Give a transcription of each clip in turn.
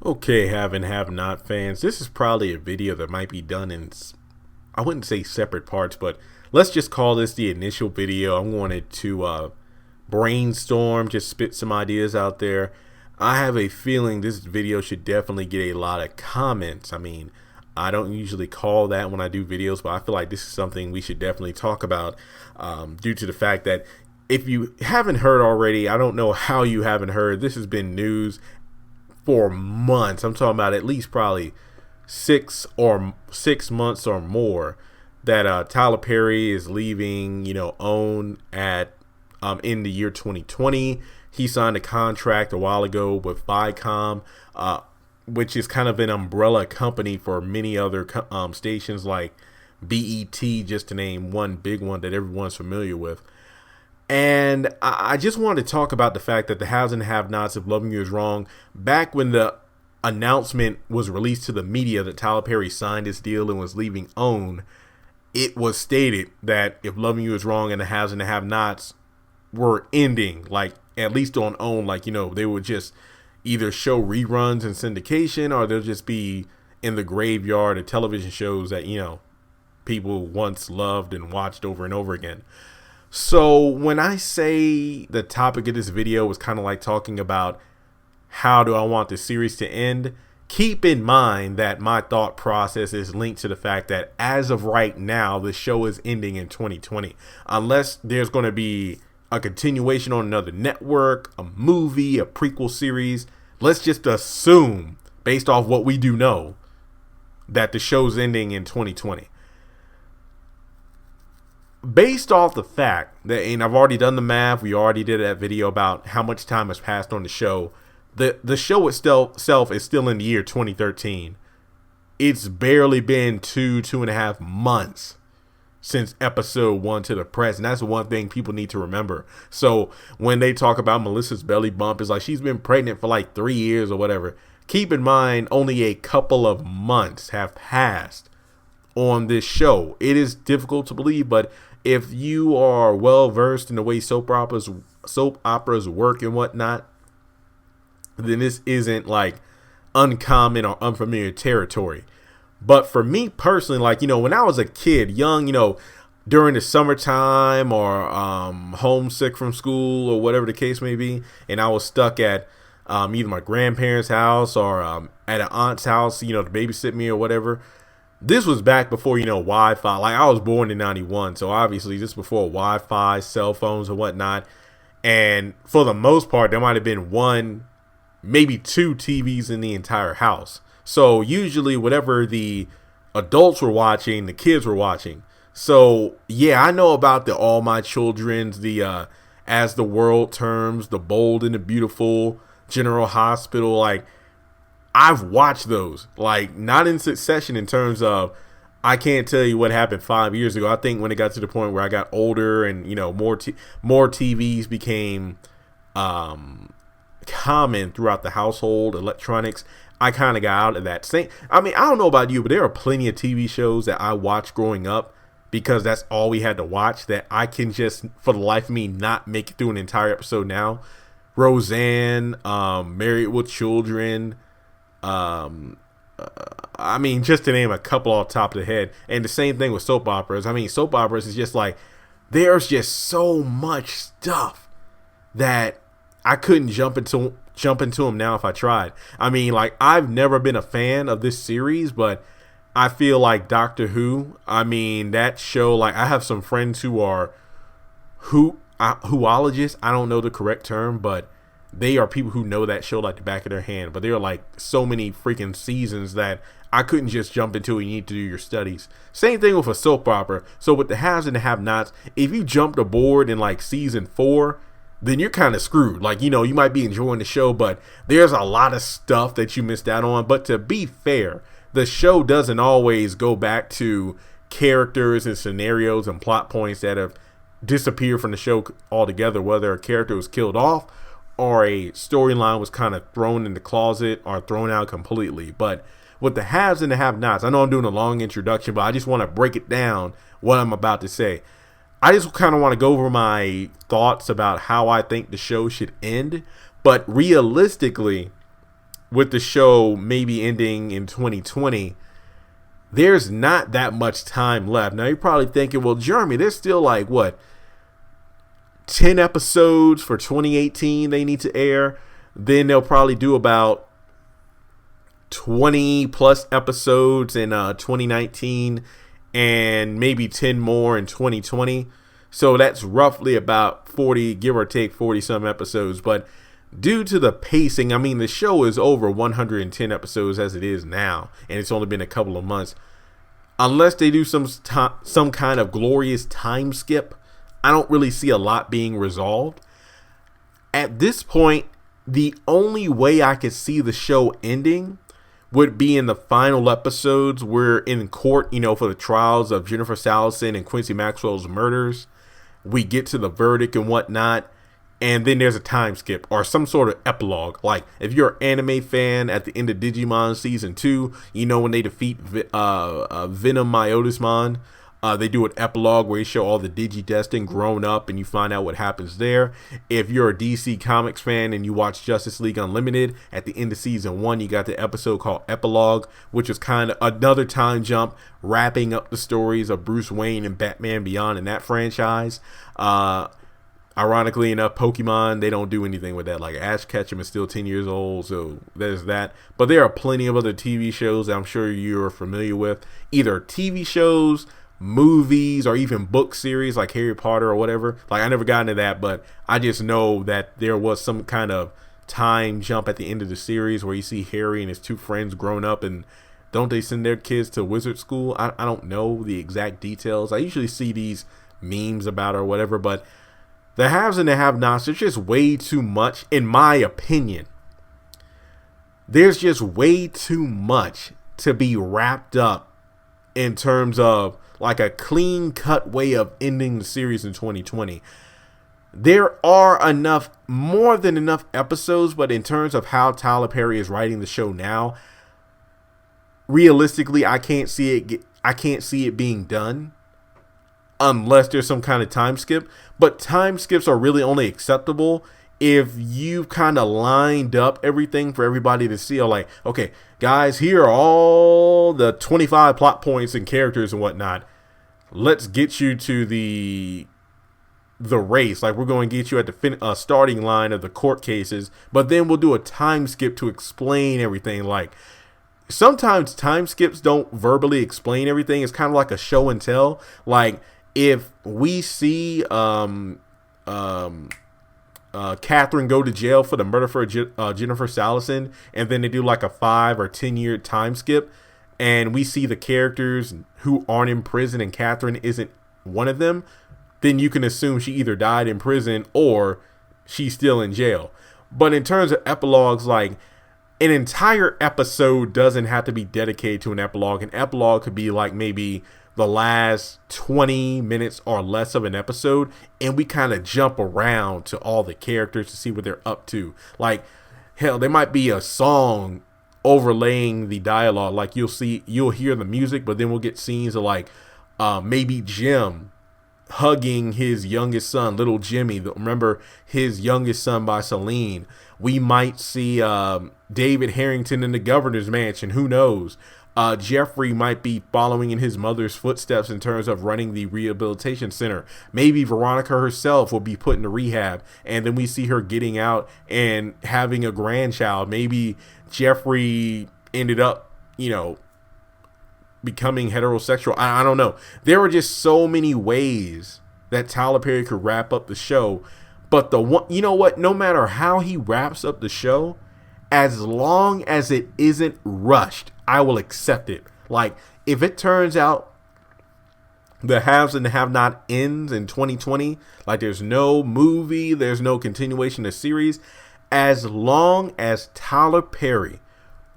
Okay, have and have not fans. This is probably a video that might be done in, I wouldn't say separate parts, but let's just call this the initial video. I wanted to brainstorm, just spit some ideas out there. I have a feeling this video should definitely get a lot of comments. I mean, I don't usually call that when I do videos, but I feel like this is something we should definitely talk about due to the fact that if you haven't heard already, I don't know how you haven't heard. This has been news for months. I'm talking about at least probably 6 months or more that Tyler Perry is leaving, OWN at in the year 2020. He signed a contract a while ago with Viacom, which is kind of an umbrella company for many other stations like BET, just to name one big one that everyone's familiar with. And I just wanted to talk about the fact that the haves and have-nots of Loving You Is Wrong, back when the announcement was released to the media that Tyler Perry signed his deal and was leaving OWN, it was stated that if Loving You Is Wrong and the haves and the have-nots were ending, like at least on OWN, like, they would just either show reruns and syndication, or they'll just be in the graveyard of television shows that, people once loved and watched over and over again. So when I say the topic of this video was kind of like talking about how do I want the series to end, keep in mind that my thought process is linked to the fact that as of right now, the show is ending in 2020. Unless there's going to be a continuation on another network, a movie, a prequel series, let's just assume, based off what we do know, that the show's ending in 2020. Based off the fact that, and I've already done the math, we already did that video about how much time has passed on the show. The show itself is still in the year 2013. It's barely been two and a half months since episode 1 to the present. That's one thing people need to remember. So when they talk about Melissa's belly bump, it's like she's been pregnant for like 3 years or whatever. Keep in mind, only a couple of months have passed on this show. It is difficult to believe, but if you are well versed in the way soap operas work and whatnot, then this isn't like uncommon or unfamiliar territory. But for me personally, like, when I was a kid, young, during the summertime or homesick from school or whatever the case may be, and I was stuck at either my grandparents' house or at an aunt's house, to babysit me or whatever. This was back before, Wi-Fi. Like, I was born in 91, so obviously this before Wi-Fi, cell phones and whatnot. And for the most part, there might have been one, maybe two TVs in the entire house. So usually whatever the adults were watching, the kids were watching. So yeah, I know about the All My Children's, the As the World Turns, The Bold and the Beautiful, General Hospital. Like, I've watched those, like, not in succession in terms of, I can't tell you what happened 5 years ago. I think when it got to the point where I got older and, more TVs became common throughout the household, electronics, I kind of got out of that. I don't know about you, but there are plenty of TV shows that I watched growing up because that's all we had to watch that I can just, for the life of me, not make it through an entire episode now. Roseanne, Married with Children, just to name a couple off the top of the head. And the same thing with soap operas. Soap operas is just like, there's just so much stuff that I couldn't jump into them now if I tried. I've never been a fan of this series, but I feel like Doctor Who, that show, like, I have some friends who are whoologists. I don't know the correct term, but they are people who know that show like the back of their hand. But there are like so many freaking seasons that I couldn't just jump into it. You need to do your studies. Same thing with a soap opera. So with the haves and the have-nots, if you jumped aboard in like season 4, then you're kind of screwed. Like, you might be enjoying the show, but there's a lot of stuff that you missed out on. But to be fair, the show doesn't always go back to characters and scenarios and plot points that have disappeared from the show altogether, whether a character was killed off or a storyline was kind of thrown in the closet or thrown out completely. But with the haves and the have-nots, I know I'm doing a long introduction, but I just want to break it down what I'm about to say. I just kind of want to go over my thoughts about how I think the show should end. But realistically, with the show maybe ending in 2020, there's not that much time left. Now you're probably thinking, well, Jeremy, there's still like what, 10 episodes for 2018 they need to air. Then they'll probably do about 20 plus episodes in 2019 and maybe 10 more in 2020. So that's roughly about 40, give or take 40 some episodes. But due to the pacing, I mean, the show is over 110 episodes as it is now, and it's only been a couple of months. Unless they do some kind of glorious time skip, I don't really see a lot being resolved. At this point, the only way I could see the show ending would be in the final episodes. We're in court, for the trials of Jennifer Salison and Quincy Maxwell's murders. We get to the verdict and whatnot, and then there's a time skip or some sort of epilogue. Like, if you're an anime fan, at the end of Digimon Season 2, when they defeat Venom Myotismon, they do an epilogue where you show all the Digidestined grown up and you find out what happens there. If you're a DC Comics fan and you watch Justice League Unlimited, at the end of Season 1, you got the episode called Epilogue, which is kind of another time jump, wrapping up the stories of Bruce Wayne and Batman Beyond in that franchise. Ironically enough, Pokemon, they don't do anything with that. Like, Ash Ketchum is still 10 years old, so there's that. But there are plenty of other TV shows that I'm sure you're familiar with. Either TV shows, movies, or even book series like Harry Potter or whatever. Like, I never got into that, but I just know that there was some kind of time jump at the end of the series where you see Harry and his two friends grown up, and don't they send their kids to wizard school? I don't know the exact details. I usually see these memes about it or whatever, but the haves and the have-nots, there's just way too much, in my opinion. There's just way too much to be wrapped up in terms of like a clean-cut way of ending the series in 2020. There are more than enough episodes, but in terms of how Tyler Perry is writing the show now, realistically, I can't see it being done unless there's some kind of time skip. But time skips are really only acceptable if you've kind of lined up everything for everybody to see. Or like, okay, guys, here are all the 25 plot points and characters and whatnot. Let's get you to the race. Like, we're going to get you at the starting line of the court cases, but then we'll do a time skip to explain everything. Like, sometimes time skips don't verbally explain everything. It's kind of like a show and tell. Like, if we see Catherine go to jail for the murder for Jennifer Salison, and then they do like a 5 or 10 year time skip, and we see the characters who aren't in prison and Catherine isn't one of them, then you can assume she either died in prison or she's still in jail. But in terms of epilogues, like, an entire episode doesn't have to be dedicated to an epilogue. An epilogue could be like maybe the last 20 minutes or less of an episode, and we kind of jump around to all the characters to see what they're up to. Like, hell, there might be a song overlaying the dialogue. Like, you'll hear the music, but then we'll get scenes of like maybe Jim hugging his youngest son, little Jimmy. Remember His Youngest Son by Celine. We might see David Harrington in the governor's mansion. Who knows? Jeffrey might be following in his mother's footsteps in terms of running the rehabilitation center. Maybe Veronica herself will be put into rehab, and then we see her getting out and having a grandchild. Maybe Jeffrey ended up, becoming heterosexual. I don't know. There were just so many ways that Tyler Perry could wrap up the show. But no matter how he wraps up the show, as long as it isn't rushed, I will accept it. Like, if it turns out the haves and the have-not ends in 2020, like there's no movie, there's no continuation of the series, as long as Tyler Perry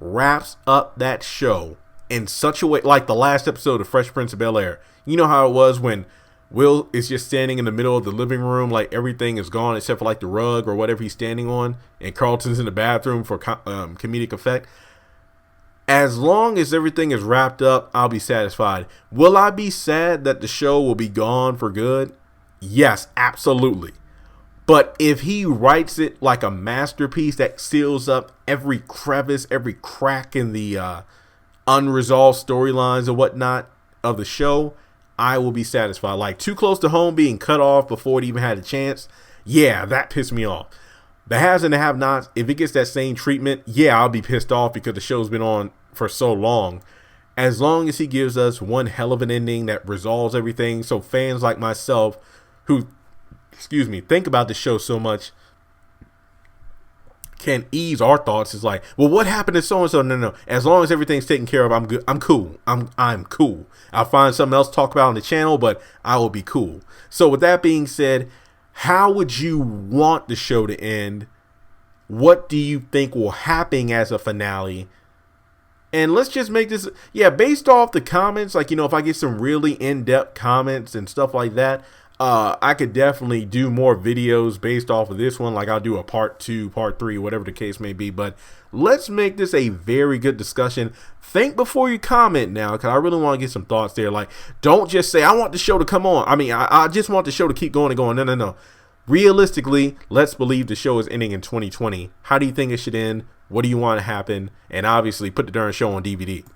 wraps up that show in such a way, like the last episode of Fresh Prince of Bel-Air. You know how it was when Will is just standing in the middle of the living room, like everything is gone except for like the rug or whatever he's standing on, and Carlton's in the bathroom for comedic effect. As long as everything is wrapped up, I'll be satisfied. Will I be sad that the show will be gone for good? Yes, absolutely. But if he writes it like a masterpiece that seals up every crevice, every crack in the unresolved storylines and whatnot of the show, I will be satisfied. Like Too Close to Home being cut off before it even had a chance, yeah, that pissed me off. The haves and the have-nots, if it gets that same treatment, yeah, I'll be pissed off because the show's been on for so long. As long as he gives us one hell of an ending that resolves everything, so fans like myself who, think about the show so much can ease our thoughts. It's like, well, what happened to so-and-so? No. As long as everything's taken care of, I'm good. I'm cool. I'm cool. I'll find something else to talk about on the channel, but I will be cool. So with that being said, how would you want the show to end? What do you think will happen as a finale? And let's just make this, based off the comments, like, if I get some really in-depth comments and stuff like that, I could definitely do more videos based off of this one. Like I'll do a part 2, part 3, whatever the case may be. But let's make this a very good discussion. Think before you comment now, because I really want to get some thoughts there. Like, don't just say, I want the show to come on. I mean, I just want the show to keep going and going. No. Realistically, let's believe the show is ending in 2020. How do you think it should end? What do you want to happen? And obviously put the darn show on DVD.